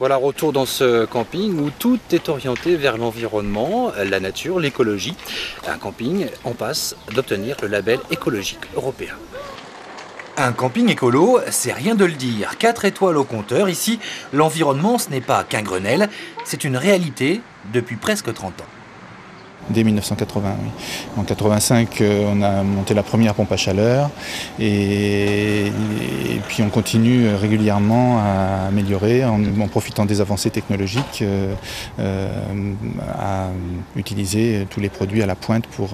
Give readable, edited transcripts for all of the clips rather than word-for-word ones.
Voilà, retour dans ce camping où tout est orienté vers l'environnement, la nature, l'écologie. Un camping en passe d'obtenir le label écologique européen. Un camping écolo, c'est rien de le dire. 4 étoiles au compteur. Ici, l'environnement, ce n'est pas qu'un Grenelle, c'est une réalité depuis presque 30 ans. Dès 1980, oui. En 1985, on a monté la première pompe à chaleur et puis on continue régulièrement à améliorer en profitant des avancées technologiques, à utiliser tous les produits à la pointe pour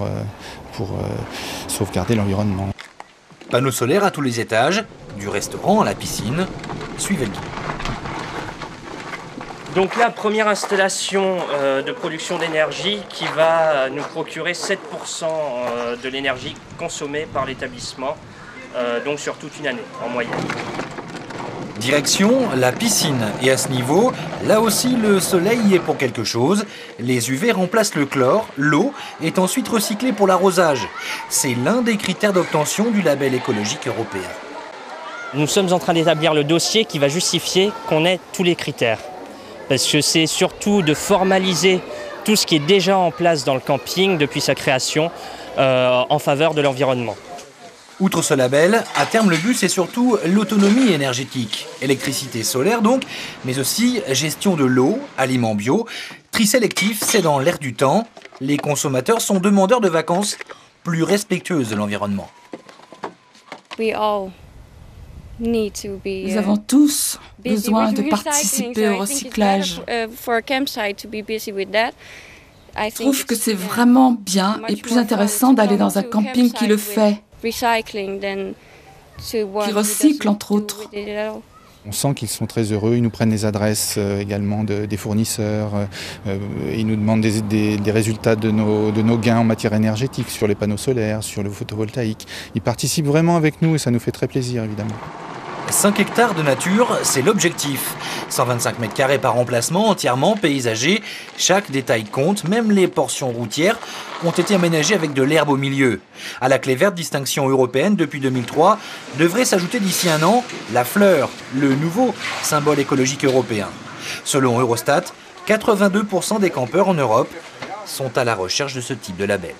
sauvegarder l'environnement. Panneaux solaires à tous les étages, du restaurant à la piscine. Suivez le guide. Donc là, première installation de production d'énergie qui va nous procurer 7% de l'énergie consommée par l'établissement, donc sur toute une année en moyenne. Direction la piscine. Et à ce niveau, là aussi le soleil y est pour quelque chose. Les UV remplacent le chlore, l'eau est ensuite recyclée pour l'arrosage. C'est l'un des critères d'obtention du label écologique européen. Nous sommes en train d'établir le dossier qui va justifier qu'on ait tous les critères. Parce que c'est surtout de formaliser tout ce qui est déjà en place dans le camping depuis sa création en faveur de l'environnement. Outre ce label, à terme le but c'est surtout l'autonomie énergétique. Électricité solaire donc, mais aussi gestion de l'eau, aliments bio, tri sélectif, c'est dans l'air du temps. Les consommateurs sont demandeurs de vacances plus respectueuses de l'environnement. Nous avons tous besoin de participer au recyclage. Je trouve que c'est vraiment bien et plus intéressant d'aller dans un camping qui le fait, qui recycle entre autres. On sent qu'ils sont très heureux, ils nous prennent les adresses également des fournisseurs, ils nous demandent des résultats de nos gains en matière énergétique sur les panneaux solaires, sur le photovoltaïque. Ils participent vraiment avec nous et ça nous fait très plaisir évidemment. 5 hectares de nature, c'est l'objectif. 125 mètres carrés par emplacement, entièrement paysager. Chaque détail compte, même les portions routières ont été aménagées avec de l'herbe au milieu. À la clé verte, distinction européenne depuis 2003, devrait s'ajouter d'ici un an la fleur, le nouveau symbole écologique européen. Selon Eurostat, 82% des campeurs en Europe sont à la recherche de ce type de label.